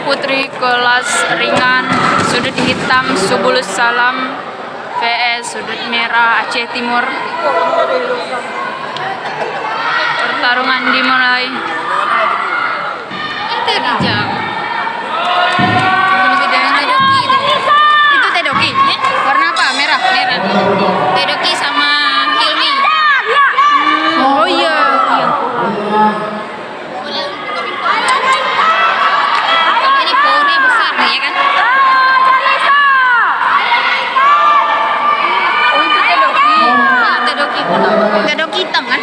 putri kelas ringan sudut hitam Subulus Salam vs sudut merah Aceh Timur. Pertarungan dimulai. Itu hijau. Itu Tedoki. Warna apa? Merah. Merah. Tedoki sama Hilmi. Oh iya. Kalau ini powernya besar nih ya kan? Oh itu Tedoki. Nah, Tedoki. Tedoki hitam kan?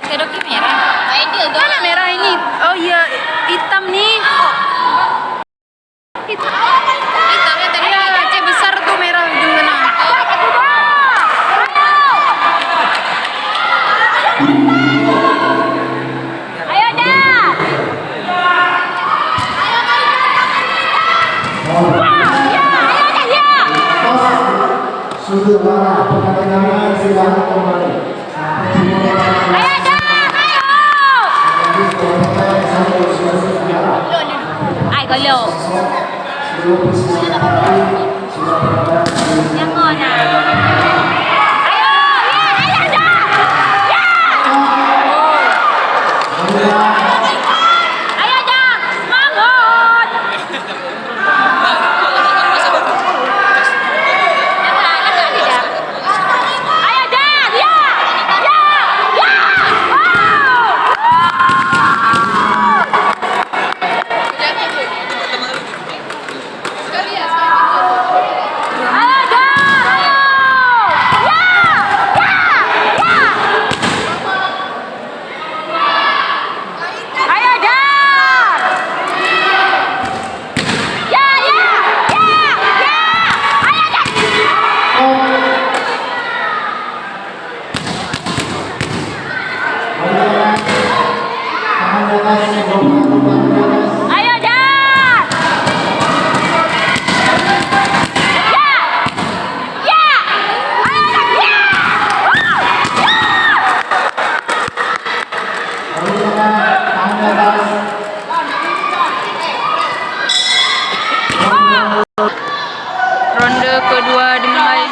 Tedoki merah. Ideal dong. Mana merah ini? Oh iya, hitam nih. Hitamnya tadi. Iya, Aceh besar tuh merah ujung sana. Ayo dah. Sudut barat, pertandingan silakan kembali. Ayo dah, ayo. Ai golo. Yang mana? Ayo, ayo dah. Ayo dah, semangat. Ayo dah, ya, ya, ya. Ayo dah, ayo. Ya, ya, ya. Ayo dah. Ya, ya, ya, ya. Ayo dah. Ayo dah. Ya. Ya. Ayo dah. Ya. Ronde kedua dimulai.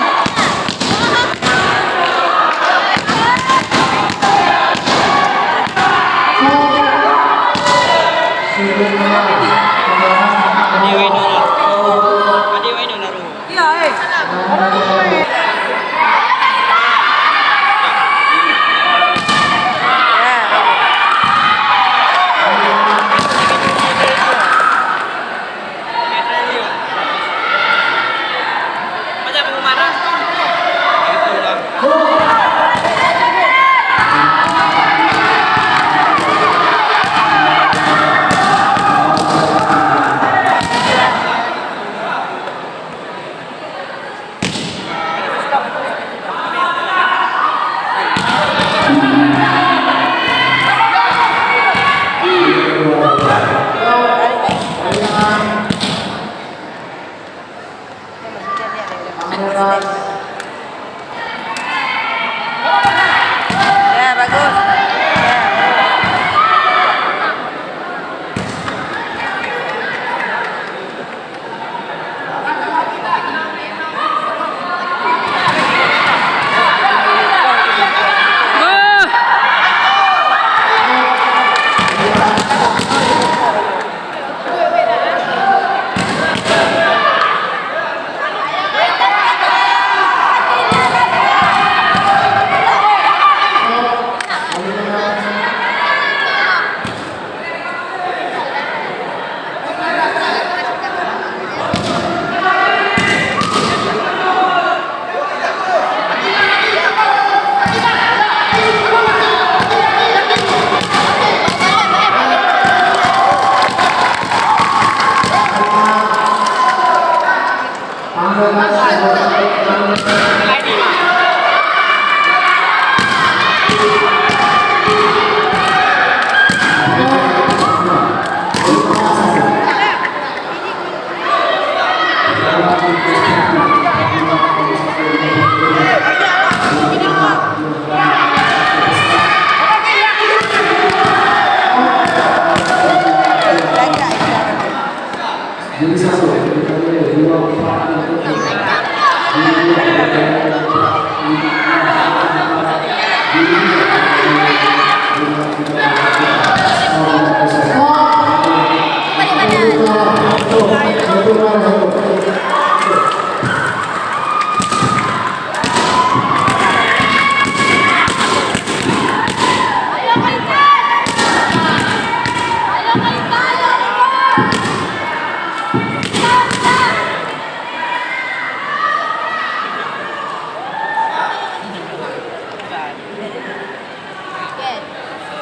Jadi 1, kita lihat 2, 4,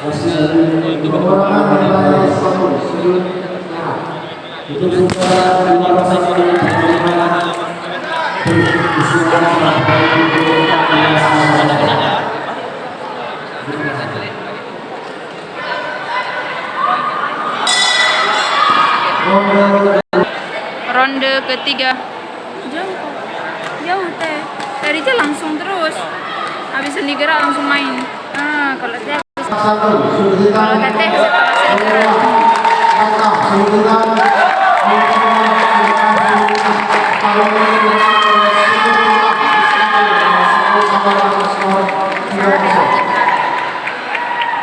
masih ada perorangan nilai 1 sudut merah. Itu sudah 5 Ronde ketiga. Jauh teh. Dari itu langsung terus. Habis seni gerak langsung main. Ah, kalau teh kalau teteh setelah seni gerak.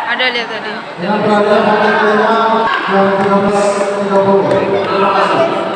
Ada lihat tadi. Yang berada pada kelima jam 13.30. Terima kasih.